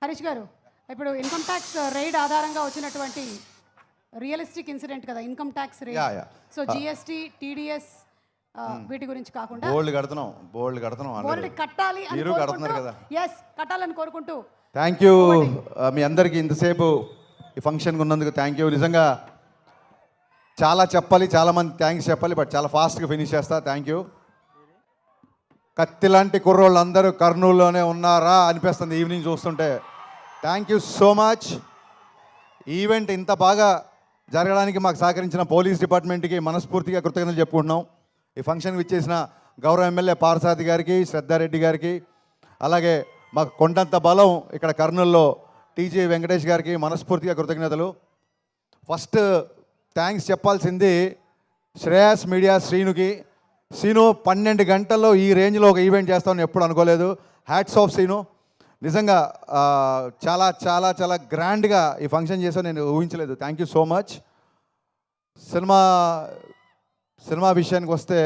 హరీష్ గారు, ఇప్పుడు income tax raid ఆధారంగా వచ్చినటువంటి రియలిస్టిక్ ఇన్సిడెంట్ కదా income tax raid. Yeah yeah so GST, TDS వీటి గురించి కాకుండా బోల్డ్ కడుతున్నాం బోల్డ్ ఆల్రెడీ కట్టాలి అని మీరు కడుతున్నారు కదా. ఎస్, కట్టాలని కోరుకుంటూ థ్యాంక్ యూ మీ అందరికీ ఇంతసేపు ఈ ఫంక్షన్కి ఉన్నందుకు థ్యాంక్ యూ. నిజంగా చాలా చెప్పాలి, చాలామంది థ్యాంక్స్ చెప్పాలి, బట్ చాలా ఫాస్ట్గా ఫినిష్ చేస్తా. Thank you. కత్తి లాంటి కుర్రోళ్ళు అందరూ కర్నూలులోనే ఉన్నారా అనిపిస్తుంది ఈవినింగ్ చూస్తుంటే. Thank you so much. Event ఇంత బాగా జరగడానికి మాకు సహకరించిన పోలీస్ డిపార్ట్మెంట్కి మనస్ఫూర్తిగా కృతజ్ఞతలు చెప్పుకుంటున్నాం. ఈ ఫంక్షన్కి ఇచ్చేసిన గౌరవ ఎమ్మెల్యే పార్సాది గారికి, శ్రద్ధారెడ్డి గారికి, అలాగే మాకు కొండంత బలం ఇక్కడ కర్నూలులో టీజీ వెంకటేష్ గారికి మనస్ఫూర్తిగా కృతజ్ఞతలు. ఫస్ట్ థ్యాంక్స్ చెప్పాల్సింది శ్రేయాస్ మీడియా శ్రీనుకి. సీను 12 గంటల్లో ఈ రేంజ్లో ఒక ఈవెంట్ చేస్తామని ఎప్పుడు అనుకోలేదు. Hats off Seenu. నిజంగా చాలా చాలా చాలా గ్రాండ్గా ఈ ఫంక్షన్ చేసావు, నేను ఊహించలేదు. Thank you so much. Cinema విషయానికి వస్తే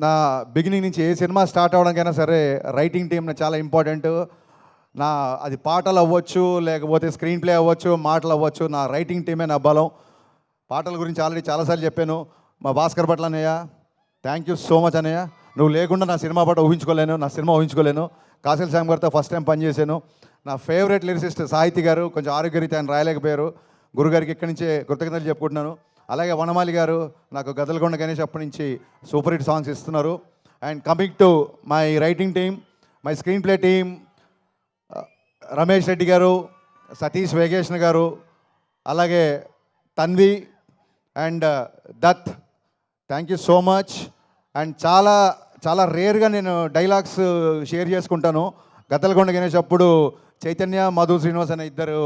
నా బిగినింగ్ నుంచి ఏ సినిమా స్టార్ట్ అవ్వడానికైనా సరే రైటింగ్ టీమ్ చాలా ఇంపార్టెంట్. అది పాటలు అవ్వచ్చు, లేకపోతే స్క్రీన్ ప్లే అవ్వచ్చు, మాటలు అవ్వచ్చు, నా రైటింగ్ టీమే నా బలం. పాటల గురించి ఆల్రెడీ చాలాసార్లు చెప్పాను. మా భాస్కర్ భట్ల అన్నయ్య, థ్యాంక్ యూ సో మచ్ అన్నయ్య. నువ్వు లేకుండా నా సినిమా పాట ఊహించుకోలేను. కాసిల్ శ్యామ్ గారితో ఫస్ట్ టైం పనిచేశాను. నా ఫేవరెట్ లిరిసిస్ట్ సాహితీ గారు కొంచెం ఆరోగ్యరీత్యా ఆయన రాయలేకపోయారు. గురుగారికి ఇక్కడి నుంచే కృతజ్ఞతలు చెప్పుకుంటున్నాను. అలాగే వనమాలి గారు నాకు గదలకొండ గణేష్ అప్పటి నుంచి సూపర్ హిట్ సాంగ్స్ ఇస్తున్నారు. And coming to my writing team, my screen play team, Ramesh Reddy గారు, సతీష్ వేగేష్ణ గారు, అలాగే Tanvi and Dutt, thank you so much. And చాలా చాలా రేర్గా నేను డైలాగ్స్ షేర్ చేసుకుంటాను. గద్దలకొండ గణేష్ అప్పుడు చైతన్య, మధు శ్రీనివాస్ అనే ఇద్దరు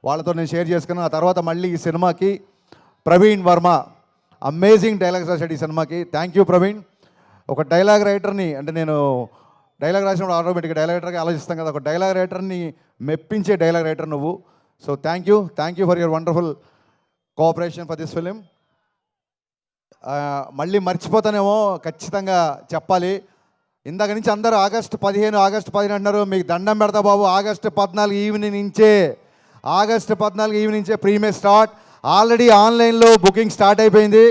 వాళ్ళతో నేను షేర్ చేసుకున్నాను. ఆ తర్వాత మళ్ళీ ఈ సినిమాకి ప్రవీణ్ వర్మ అమేజింగ్ డైలాగ్స్ రాశాడు ఈ సినిమాకి. Thank you Praveen. ఒక డైలాగ్ రైటర్ని, అంటే నేను డైలాగ్ రాసినప్పుడు ఆటోమేటిక్గా డైలాగ్ రైటర్గా ఆలోచిస్తాం కదా, ఒక డైలాగ్ రైటర్ని మెప్పించే డైలాగ్ రైటర్ నువ్వు. So thank you for your wonderful cooperation for this film. మళ్ళీ మర్చిపోతానేమో, ఖచ్చితంగా చెప్పాలి. ఇందాక నుంచి అందరూ ఆగస్టు 15 అంటున్నారు. మీకు దండం పెడతా బాబు. ఆగస్టు 14 ఈవినింగ్ నుంచే ప్రీమే స్టార్ట్. ఆల్రెడీ ఆన్లైన్లో బుకింగ్ స్టార్ట్ అయిపోయింది.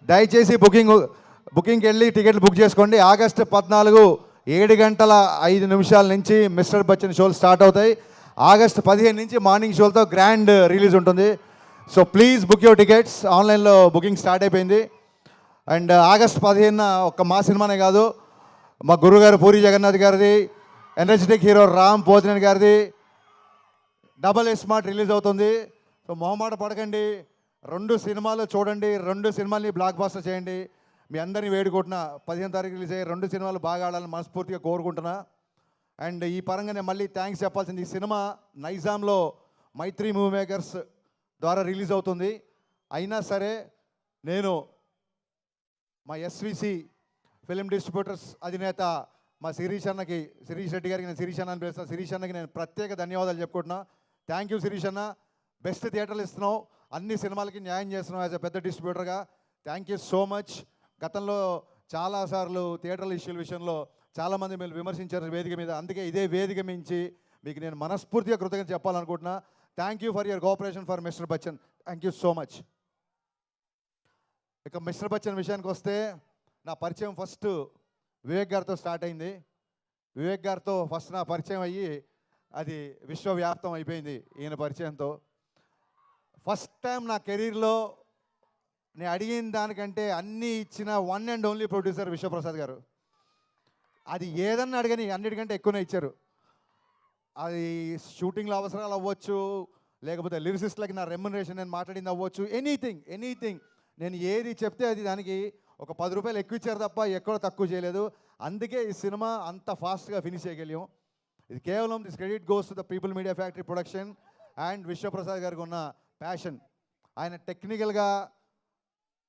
దయచేసి బుకింగ్కి వెళ్ళి టికెట్లు బుక్ చేసుకోండి. ఆగస్టు 14 7:05 నుంచి మిస్టర్ బచ్చన్ షోలు స్టార్ట్ అవుతాయి. ఆగస్టు 15 నుంచి మార్నింగ్ షోలతో గ్రాండ్ రిలీజ్ ఉంటుంది. So please book your tickets. ఆన్లైన్లో బుకింగ్ స్టార్ట్ అయిపోయింది. అండ్ ఆగస్టు 15 ఒక్క మా సినిమానే కాదు, మా గురుగారు పూరి జగన్నాథ్ గారిది, ఎనర్జెటిక్ హీరో రామ్ పోతినేని గారిది డబల్ స్మార్ట్ రిలీజ్ అవుతుంది. సో మొహమాట పడకండి, 2 సినిమాలు చూడండి, 2 సినిమాల్ని బ్లాక్ బాస్టర్ చేయండి. మీ అందరినీ వేడుకుంటున్నా 15 తారీఖు రిలీజ్ అయ్యి 2 సినిమాలు బాగా ఆడాలని మనస్ఫూర్తిగా కోరుకుంటున్నా. అండ్ ఈ పరంగానే మళ్ళీ థ్యాంక్స్ చెప్పాల్సింది, ఈ సినిమా నైజాంలో మైత్రి మూవీ మేకర్స్ ద్వారా రిలీజ్ అవుతుంది. అయినా సరే నేను మా ఎస్విసి ఫిలిం డిస్ట్రిబ్యూటర్స్ అధినేత మా శిరీష్ రెడ్డి గారికి, నేను శిరీష్ అన్న అని పిలుస్తాను. శిరీష్ అన్నకి నేను ప్రత్యేక ధన్యవాదాలు చెప్పుకుంటున్నా. థ్యాంక్ యూ శిరీష్ అన్న. బెస్ట్ థియేటర్లు ఇస్తున్నావు, అన్ని సినిమాలకి న్యాయం చేస్తున్నావు యాజ్ ఎ పెద్ద డిస్ట్రిబ్యూటర్గా. Thank you so much. గతంలో చాలాసార్లు థియేటర్ల ఇష్యూల విషయంలో చాలామంది మీరు విమర్శించారు వేదిక మీద. అందుకే ఇదే వేదిక మించి మీకు నేను మనస్ఫూర్తిగా కృతజ్ఞత చెప్పాలనుకుంటున్నా. Thank you for your cooperation for mister Bachchan. Thank you so much. ఇక మిస్టర్ బచ్చన్ విషయానికి వస్తే, నా పరిచయం ఫస్ట్ వివేక్ గారితో స్టార్ట్ అయింది. వివేక్ గారితో ఫస్ట్ నా పరిచయం అయ్యి అది విశ్వవ్యాప్తం అయిపోయింది ఈయన పరిచయంతో. ఫస్ట్ టైం నా కెరీర్లో నేను అడిగిన దానికంటే అన్నీ ఇచ్చిన one and only producer Vishwaprasad గారు. అది ఏదన్నా అడిగని అన్నిటికంటే ఎక్కువనే ఇచ్చారు. అది షూటింగ్లో అవసరాలు అవ్వచ్చు, లేకపోతే లిరిసిస్ట్లకి నా రెమ్యునరేషన్ నేను మాట్లాడింది అవ్వచ్చు, ఎనీథింగ్ నేను ఏది చెప్తే అది దానికి ఒక 10 రూపాయలు ఎక్కువ ఇచ్చారు తప్ప ఎక్కడ తక్కువ చేయలేదు. అందుకే ఈ సినిమా అంత ఫాస్ట్గా ఫినిష్ చేయగలిగాం. ఇది కేవలం this credit goes to the people media factory production and Vishwaprasad గారికి ఉన్న ప్యాషన్. ఆయన టెక్నికల్గా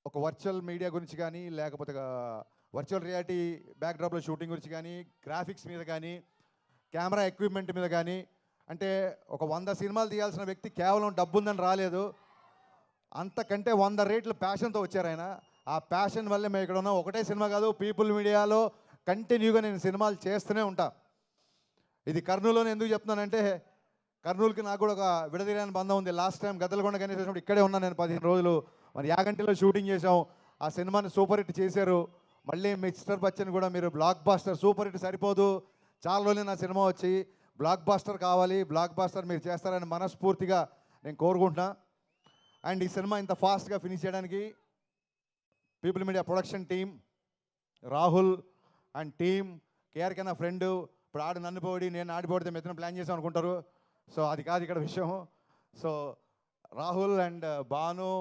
ఒక వర్చువల్ మీడియా గురించి కానీ, లేకపోతే వర్చువల్ రియాలిటీ బ్యాక్డ్రాప్లో షూటింగ్ గురించి కానీ, గ్రాఫిక్స్ మీద కానీ, కెమెరా ఎక్విప్మెంట్ మీద కానీ, అంటే ఒక 100 సినిమాలు తీయాల్సిన వ్యక్తి కేవలం డబ్బు ఉందని రాలేదు, అంతకంటే 100 రేట్లు ప్యాషన్తో వచ్చారు ఆయన. ఆ ప్యాషన్ వల్లే మేము ఇక్కడ ఉన్నాం. ఒకటే సినిమా కాదు, పీపుల్ మీడియాలో కంటిన్యూగా నేను సినిమాలు చేస్తూనే ఉంటా. ఇది కర్నూలులోనే ఎందుకు చెప్తున్నానంటే కర్నూలుకి నాకు కూడా ఒక విడదీయని బంధం ఉంది. లాస్ట్ టైం గద్దలకొండ గణేష్ వచ్చినప్పుడు ఇక్కడే ఉన్నాను నేను 15 రోజులు. మరి యాగంటిలో షూటింగ్ చేసాం. ఆ సినిమాని సూపర్ హిట్ చేశారు. మళ్ళీ మిస్టర్ బచ్చన్ కూడా మీరు బ్లాక్ బాస్టర్, సూపర్ హిట్ సరిపోదు, చాలా రోజులు నా సినిమా వచ్చి బ్లాక్ బాస్టర్ కావాలి, బ్లాక్ బాస్టర్ మీరు చేస్తారని మనస్ఫూర్తిగా నేను కోరుకుంటున్నా. అండ్ ఈ సినిమా ఇంత ఫాస్ట్గా ఫినిష్ చేయడానికి people media production team, Rahul and team, KRK నా ఫ్రెండ్. ఇప్పుడు ఆడు నన్ను పోడి నేను ఆడిపోడితే మెత్తన ప్లాన్ చేసాం అనుకుంటారు. సో అది కాదు ఇక్కడ విషయం. సో రాహుల్ అండ్ భాను,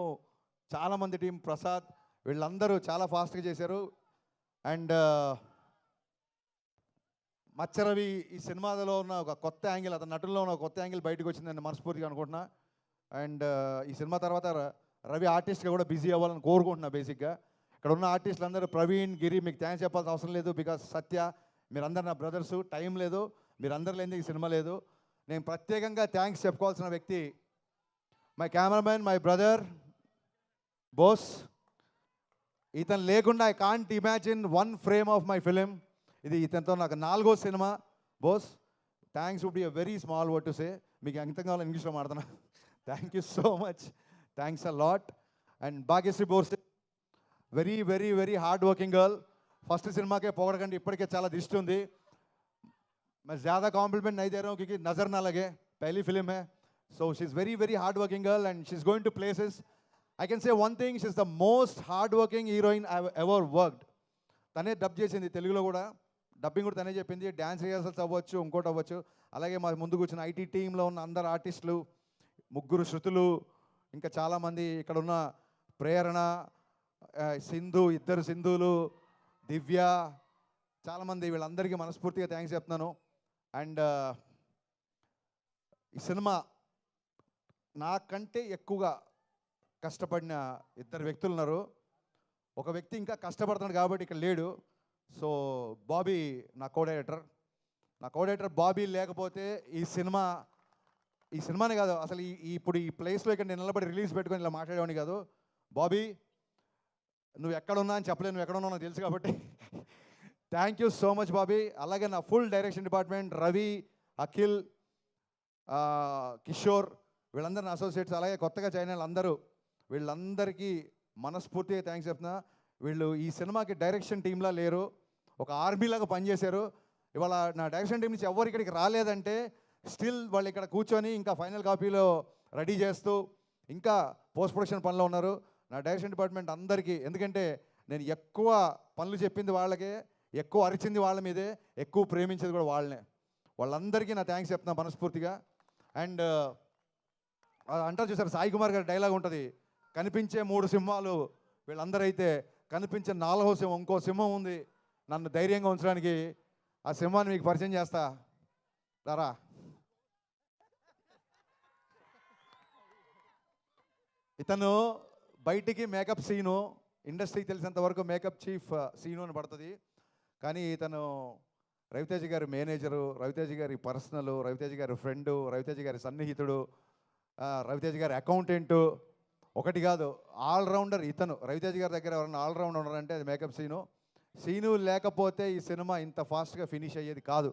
చాలామంది టీం, ప్రసాద్, వీళ్ళందరూ చాలా ఫాస్ట్గా చేశారు. అండ్ మచ్చరవి ఈ సినిమాలో ఉన్న ఒక కొత్త యాంగిల్, అతని నటుల్లో ఉన్న ఒక కొత్త యాంగిల్ బయటకు వచ్చిందని మనస్ఫూర్తిగా అనుకుంటున్నా. అండ్ ఈ సినిమా తర్వాత రవి ఆర్టిస్ట్గా కూడా బిజీ అవ్వాలని కోరుకుంటున్నా. బేసిక్గా ఇక్కడ ఉన్న ఆర్టిస్టులు అందరూ, ప్రవీణ్, గిరి, మీకు థ్యాంక్స్ చెప్పాల్సిన అవసరం లేదు. బికాస్ సత్య, మీరందరూ నా బ్రదర్స్. టైం లేదు, మీరందరూ లేనిది ఈ సినిమా లేదు. నేను ప్రత్యేకంగా థ్యాంక్స్ చెప్పుకోవాల్సిన వ్యక్తి my cameraman, my brother Bose. ఇతను లేకుండా I can't imagine one frame of my film. ఇది ఇతనితో నాకు 4వ సినిమా. Bose, thanks would be a very small word to say. మీకు ఎంత కావాలో ఇంగ్లీష్లో మాడుతున్నా. Thank you so much, thanks a lot. And Bhagyashri Borse, very very very hard working girl. First సినిమాకే పొగడకండి, ఇప్పటికే చాలా దిష్టి ఉంది. मैं ज़्यादा कॉम्प्लीमेंट नहीं दे रहा हूँ क्योंकि नज़र ना लगे, पहली फिल्म है. So she's very very hard working girl and she's going to places. I can say one thing, she's the most hard working heroine I've ever worked. తనే డబ్ చేసింది తెలుగులో కూడా, డబ్బింగ్ కూడా తనే చెప్పింది. డ్యాన్స్ రిహర్సల్స్ అవ్వచ్చు, ఇంకోటి అవ్వచ్చు. అలాగే మా ముందుకు వచ్చిన ఐటీ టీంలో ఉన్న అందరు ఆర్టిస్టులు, 3 శృతులు, ఇంకా చాలామంది ఇక్కడ ఉన్న ప్రేరణ, సింధు, 2 సింధులు, దివ్య, చాలామంది, వీళ్ళందరికీ మనస్ఫూర్తిగా థ్యాంక్స్ చెప్తున్నాను. అండ్ ఈ సినిమా నాకంటే ఎక్కువగా కష్టపడిన 2 వ్యక్తులు ఉన్నారు. ఒక వ్యక్తి ఇంకా కష్టపడుతున్నాడు కాబట్టి ఇక్కడ లేడు. సో బాబీ నా కో-డైరెక్టర్. నా కో-డైరెక్టర్ బాబీ లేకపోతే ఈ సినిమానే కాదు అసలు ఇప్పుడు ఈ ప్లేస్లో ఇక్కడ నేను నిలబడి రిలీజ్ పెట్టుకొని ఇలా మాట్లాడేవాడిని కాదు. బాబీ, నువ్వు ఎక్కడున్నా అని చెప్పలేదు, నువ్వు ఎక్కడున్నావు నాకు తెలుసు కాబట్టి thank you so much Bobby. అలాగే నా full direction department, Ravi, Akhil, Kishore, వీళ్ళందరూ నా అసోసియేట్స్, అలాగే కొత్తగా జాయిన్ అయిన అందరూ, వీళ్ళందరికీ మనస్ఫూర్తిగా థ్యాంక్స్ చెప్తున్నా. వీళ్ళు ఈ సినిమాకి డైరెక్షన్ టీంలా లేరు, ఒక ఆర్మీలాగా పనిచేశారు. ఇవాళ నా డైరెక్షన్ టీం నుంచి ఎవరు ఇక్కడికి రాలేదంటే స్టిల్ వాళ్ళు ఇక్కడ కూర్చొని ఇంకా ఫైనల్ కాపీలో రెడీ చేస్తూ ఇంకా పోస్ట్ ప్రొడక్షన్ పనిలో ఉన్నారు. నా డైరెక్షన్ డిపార్ట్మెంట్ అందరికీ, ఎందుకంటే నేను ఎక్కువ పనులు చెప్పింది వాళ్ళకే, ఎక్కువ అరిచింది వాళ్ళ మీదే, ఎక్కువ ప్రేమించేది కూడా వాళ్ళనే. వాళ్ళందరికీ నా థ్యాంక్స్ చెప్తున్నా మనస్ఫూర్తిగా. అండ్ అంటారు చూసారు, సాయి కుమార్ గారి డైలాగ్ ఉంటుంది, కనిపించే 3 సింహాలు వీళ్ళందరూ అయితే కనిపించే 4వ సింహం, ఇంకో సింహం ఉంది నన్ను ధైర్యంగా ఉంచడానికి. ఆ సింహాన్ని మీకు పరిచయం చేస్తా దారా. ఇతను బయటికి మేకప్ సీను, ఇండస్ట్రీకి తెలిసినంత వరకు మేకప్ చీఫ్ సీను అని పడుతుంది. కానీ ఇతను రవితేజ గారి మేనేజరు, రవితేజ గారి పర్సనల్, రవితేజ గారి ఫ్రెండు, రవితేజ గారి సన్నిహితుడు, రవితేజ గారి అకౌంటెంటు. ఒకటి కాదు, ఆల్రౌండర్ ఇతను. రవితేజ గారి దగ్గర ఎవరైనా ఆల్రౌండర్ ఉన్నారంటే అది మేకప్ సీను. సీను లేకపోతే ఈ సినిమా ఇంత ఫాస్ట్గా ఫినిష్ అయ్యేది కాదు.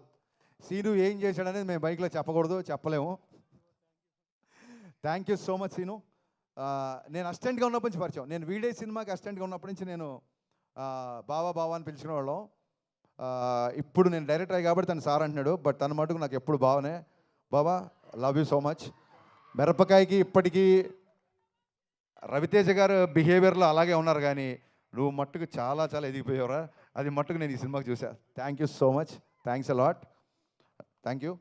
సీను ఏం చేశాడనేది మేము బైక్లో చెప్పకూడదు, చెప్పలేము. Thank you so much Seenu. నేను అసిస్టెంట్గా ఉన్నప్పటి నుంచి పరిచయం. నేను వీడే సినిమాకి అసిస్టెంట్గా ఉన్నప్పటి నుంచి నేను బావా బావా అని పిలుచుకునేవాళ్ళం. ఇప్పుడు నేను డైరెక్టర్ అయ్యి కాబట్టి తను సార్ అంటున్నాడు, బట్ తన మటుకు నాకు ఎప్పుడు బావనే. బావా, లవ్ యూ సో మచ్. మిరపకాయకి ఇప్పటికీ రవితేజ గారు బిహేవియర్లో అలాగే ఉన్నారు, కానీ నువ్వు మట్టుకు చాలా చాలా ఎదిగిపోయావురా. అది మట్టుకు నేను ఈ సినిమాకి చూసా. Thank you so much, thanks a lot, thank you.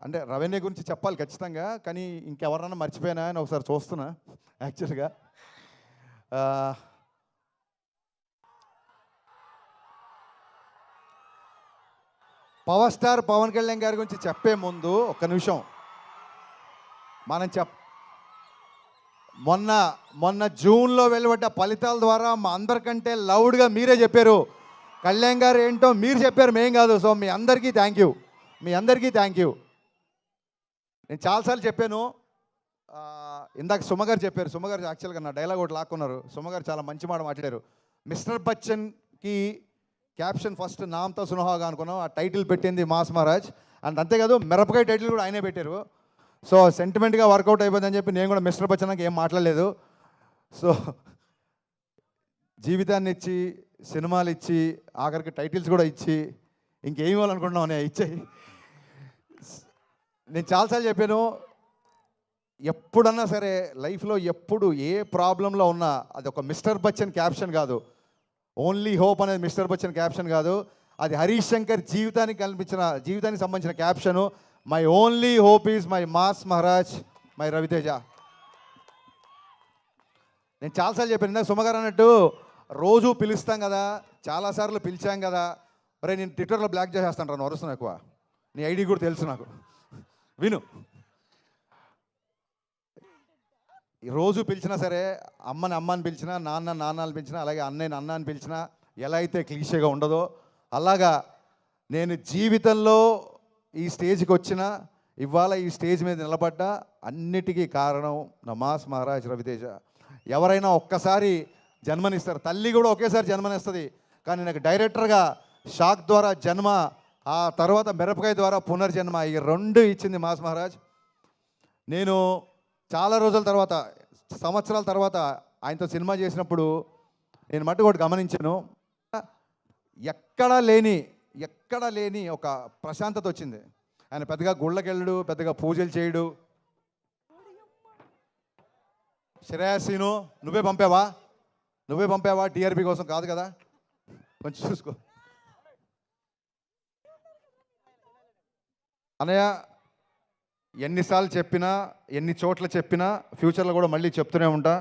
అంటే రెవెన్యూ గురించి చెప్పాలి ఖచ్చితంగా, కానీ ఇంకెవరన్నా మర్చిపోయినా అని ఒకసారి చూస్తున్నా యాక్చువల్గా. పవర్ స్టార్ పవన్ కళ్యాణ్ గారి గురించి చెప్పే ముందు ఒక్క నిమిషం మనం మొన్న జూన్లో వెలువడ్డ ఫలితాల ద్వారా మా అందరికంటే లౌడ్గా మీరే చెప్పారు కళ్యాణ్ గారు ఏంటో మీరు చెప్పారు, మేం కాదు. సో మీ అందరికీ థ్యాంక్ యూ, మీ అందరికీ థ్యాంక్ యూ. నేను చాలాసార్లు చెప్పాను, ఇందాక సుమగారు చెప్పారు. సుమగారు యాక్చువల్గా నా డైలాగ్ ఒకటి లాక్కున్నారు. సుమగారు చాలా మంచి మాట మాట్లాడారు. మిస్టర్ బచ్చన్కి క్యాప్షన్ ఫస్ట్ నామ్తో సునహాగా అనుకున్నాం, ఆ టైటిల్ పెట్టింది మాస్ మహారాజ్. అండ్ అంతేకాదు మిరపకాయ టైటిల్ కూడా ఆయనే పెట్టారు. సో సెంటిమెంట్గా వర్కౌట్ అయిపోయిందని చెప్పి నేను కూడా మిస్టర్ బచ్చన్కి ఏం మాట్లాడలేదు. సో జీవితాన్ని ఇచ్చి, సినిమాలు ఇచ్చి, ఆఖరికి టైటిల్స్ కూడా ఇచ్చి, ఇంకేం ఇవ్వాలనుకుంటున్నావు నేను ఇచ్చాయి. నేను చాలాసార్లు చెప్పాను, ఎప్పుడన్నా సరే లైఫ్లో ఎప్పుడు ఏ ప్రాబ్లంలో ఉన్నా అది ఒక మిస్టర్ బచ్చన్ క్యాప్షన్ కాదు, ఓన్లీ హోప్ అనేది మిస్టర్ బచ్చన్ క్యాప్షన్ కాదు, అది హరీష్ శంకర్ జీవితానికి సంబంధించిన caption. My only hope is my mass Maharaj, my Ravi Teja. నేను చాలాసార్లు చెప్పాను, ఇందాక సుమగారు అన్నట్టు రోజు పిలుస్తాం కదా, చాలాసార్లు పిలిచాం కదా, మరి నేను ట్విట్టర్లో బ్లాక్ చేసేస్తాను రా, వరుస్తున్నాను ఎక్కువ, నీ ఐడి కూడా తెలుసు నాకు, విను. రోజు పిలిచినా సరే, అమ్మని అమ్మ అని పిలిచినా, నాన్న అని పిలిచినా, అలాగే అన్నయ్యని అన్న అని పిలిచినా ఎలా అయితే క్లీషేగా ఉండదో అలాగా నేను జీవితంలో ఈ స్టేజ్కి వచ్చినా, ఇవాళ ఈ స్టేజ్ మీద నిలబడ్డా అన్నిటికీ కారణం నా మాస్ మహారాజ్ రవితేజ. ఎవరైనా ఒక్కసారి జన్మనిస్తారు, తల్లి కూడా ఒకేసారి జన్మనిస్తుంది, కానీ నాకు డైరెక్టర్గా షాక్ ద్వారా జన్మ, ఆ తర్వాత మిరపకాయ ద్వారా పునర్జన్మ, ఈ రెండు ఇచ్చింది మాస్ మహారాజ్. నేను చాలా రోజుల తర్వాత, సంవత్సరాల తర్వాత ఆయనతో సినిమా చేసినప్పుడు నేను మట్టుకు ఒకటి గమనించాను, ఎక్కడా లేని ఒక ప్రశాంతత వచ్చింది. ఆయన పెద్దగా గుళ్ళకి వెళ్ళడు, పెద్దగా పూజలు చేయడు. శ్రేయస్సీను నువ్వే పంపావా టీఆర్పీ కోసం కాదు కదా, కొంచెం చూసుకో అన్నయ్య. ఎన్నిసార్లు చెప్పినా, ఎన్ని చోట్ల చెప్పినా, ఫ్యూచర్లో కూడా మళ్ళీ చెప్తూనే ఉంటా,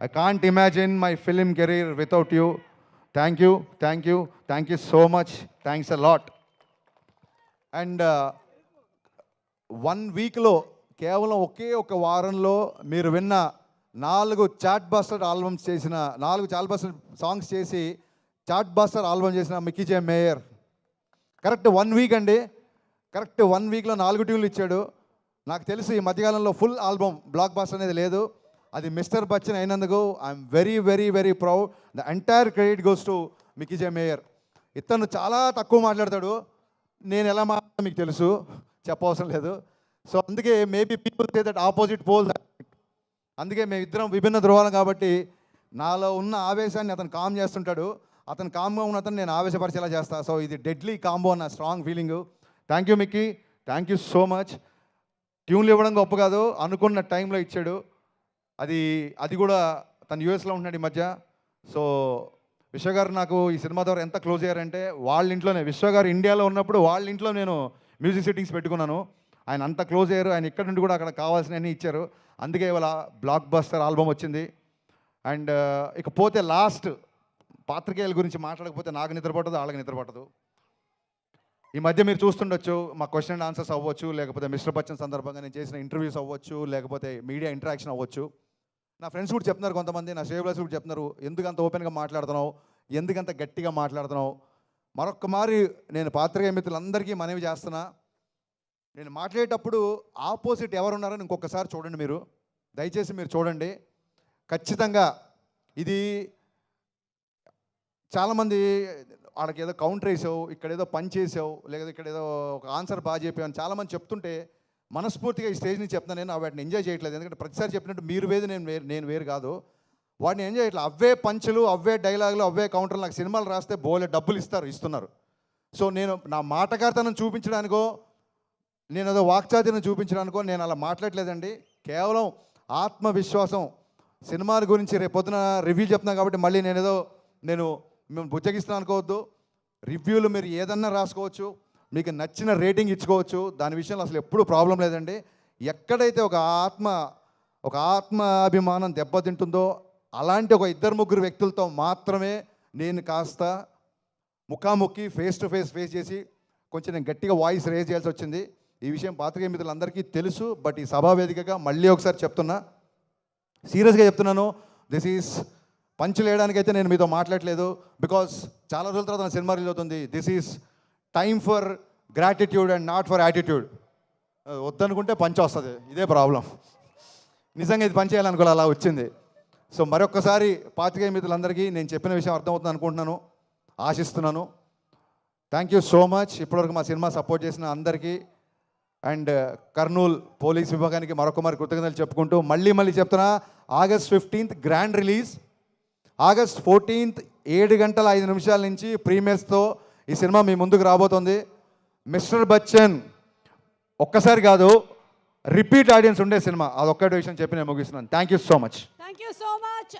I can't imagine my film career without you. Thank you so much, thanks a lot. And 1 వీక్లో, కేవలం ఒకే ఒక వారంలో మీరు విన్న 4 చాట్ బస్టర్ ఆల్బమ్స్ చేసిన, 4 చాట్ బస్టర్ సాంగ్స్ చేసి చాట్ బస్టర్ ఆల్బమ్ చేసిన మిక్కీ జే మేయర్ కరెక్ట్ 1 వీక్ అండి, కరెక్ట్ 1 వీక్లో 4 ట్యూన్లు ఇచ్చాడు. నాకు తెలిసి ఈ మధ్యకాలంలో ఫుల్ ఆల్బమ్ బ్లాక్ బస్టర్ అనేది లేదు, అది మిస్టర్ బచ్చన్ అయినందుకు I'm very proud. The entire credit goes to Mickey J mayor. ఇతను చాలా తక్కువ మాట్లాడతాడు, నేను ఎలా మాట్లాడతాను మీకు తెలుసు, చెప్పవసరం లేదు. సో అందుకే maybe people say that opposite poles, అందుకే మేమిద్దరం విభిన్న ధృవాలం కాబట్టి నాలో ఉన్న ఆవేశాన్ని అతను కామ్ చేస్తుంటాడు, అతను కామ్గా ఉన్న అతను నేను ఆవేశపరిచేలా చేస్తాను. సో ఇది డెడ్లీ కాంబో అన్న strong feeling. Thank you Mickey, thank you so much. ట్యూన్లు ఇవ్వడం గొప్ప కాదు, అనుకున్న టైంలో ఇచ్చాడు. అది కూడా తను యూఎస్లో ఉంటున్నాడు ఈ మధ్య. సో విశ్వగారు నాకు ఈ సినిమా ద్వారా ఎంత క్లోజ్ అయ్యారంటే, వాళ్ళ ఇంట్లోనే, విశ్వగారు ఇండియాలో ఉన్నప్పుడు వాళ్ళ ఇంట్లో నేను మ్యూజిక్ సెట్టింగ్స్ పెట్టుకున్నాను. ఆయన అంత క్లోజ్ అయ్యారు, ఆయన ఇక్కడ నుండి కూడా అక్కడ కావాల్సినవన్నీ ఇచ్చారు. అందుకే ఇవాళ బ్లాక్ బస్టర్ ఆల్బమ్ వచ్చింది. అండ్ ఇకపోతే లాస్ట్, పాత్రికేయుల గురించి మాట్లాడకపోతే నాకు నిద్రపట్టదు, వాళ్ళకి నిద్రపట్టదు. ఈ మధ్య మీరు చూస్తుండొచ్చు, మా క్వశ్చన్ అండ్ ఆన్సర్స్ అవ్వచ్చు, లేకపోతే మిస్టర్ బచ్చన్ సందర్భంగా నేను చేసిన ఇంటర్వ్యూస్ అవ్వచ్చు, లేకపోతే మీడియా ఇంటరాక్షన్ అవ్వచ్చు. నా ఫ్రెండ్స్ కూడా చెప్తున్నారు, కొంతమంది నా స్టేబులర్స్ కూడా చెప్తున్నారు, ఎందుకంత ఓపెన్గా మాట్లాడుతున్నావు, ఎందుకంత గట్టిగా మాట్లాడుతున్నావు. మరొక్కమారి నేను పాత్రికేయ మిత్రులందరికీ మనవి చేస్తున్నా, నేను మాట్లాడేటప్పుడు ఆపోజిట్ ఎవరున్నారని ఇంకొకసారి చూడండి, మీరు దయచేసి మీరు చూడండి. ఖచ్చితంగా ఇది చాలామంది వాళ్ళకి ఏదో కౌంటర్ వేసావు, ఇక్కడ ఏదో పని చేసావు, లేదా ఇక్కడ ఏదో ఒక ఆన్సర్ బాగా చెప్పావు అని చాలామంది చెప్తుంటే మనస్ఫూర్తిగా ఈ స్టేజ్ నుంచి చెప్తాను, నేను వాటిని ఎంజాయ్ చేయట్లేదు. ఎందుకంటే ప్రతిసారి చెప్పినట్టు మీరు వేరు నేను వేరు కాదు, వాటిని ఎంజాయ్ చేయట్లేదు. అవే పంచులు, అవే డైలాగులు, అవే కౌంటర్లు. నాకు సినిమాలు రాస్తే బోలే డబ్బులు ఇస్తున్నారు. సో నేను నా మాటగారితనం చూపించడానికో, నేను ఏదో వాక్చాతుర్యం చూపించడానికో నేను అలా మాట్లాడలేదండి. కేవలం ఆత్మవిశ్వాసం. సినిమాల గురించి రేపు పొద్దున రివ్యూ చెప్తున్నాను కాబట్టి మళ్ళీ నేను మేము బుజ్జగిస్తున్నాను అనుకోవద్దు. రివ్యూలు మీరు ఏదన్నా రాసుకోవచ్చు, మీకు నచ్చిన రేటింగ్ ఇచ్చుకోవచ్చు, దాని విషయంలో అసలు ఎప్పుడూ ప్రాబ్లం లేదండి. ఎక్కడైతే ఒక ఆత్మాభిమానం దెబ్బతింటుందో అలాంటి ఒక 2-3 వ్యక్తులతో మాత్రమే నేను కాస్త ముఖాముఖి ఫేస్ టు ఫేస్ చేసి కొంచెం నేను గట్టిగా వాయిస్ రేజ్ చేయాల్సి వచ్చింది. ఈ విషయం పాత్రికేయ మిత్రులందరికీ తెలుసు. బట్ ఈ సభావేదికగా మళ్ళీ ఒకసారి చెప్తున్నా, సీరియస్గా చెప్తున్నాను, దిస్ ఈజ్ పంచులు వేయడానికైతే నేను మీతో మాట్లాడలేదు. బికాస్ చాలా రోజుల తర్వాత నా సినిమా రిలీజ్ అవుతుంది. This is time for gratitude and not for attitude. వద్దనుకుంటే పంచ్ వస్తుంది, ఇదే ప్రాబ్లం. నిజంగా ఇది పని చేయాలనుకోవాలి, అలా వచ్చింది. సో మరొక్కసారి పాత్రికేయ మిత్రులందరికీ నేను చెప్పిన విషయం అర్థమవుతుంది అనుకుంటున్నాను, ఆశిస్తున్నాను. Thank you so much. ఇప్పటివరకు మా సినిమా సపోర్ట్ చేసిన అందరికీ అండ్ కర్నూలు పోలీస్ విభాగానికి మరొక కృతజ్ఞతలు చెప్పుకుంటూ మళ్ళీ చెప్తున్నా, August 15th grand release, August 14th 7:05 నుంచి ప్రీమియర్స్తో ఈ సినిమా మీ ముందుకు రాబోతుంది. మిస్టర్ బచ్చన్ ఒక్కసారి కాదు, రిపీట్ ఆడియన్స్ ఉండే సినిమా, అదొక్కటి విషయం చెప్పి నేను ముగిస్తున్నాను. Thank you so much. Thank you so much.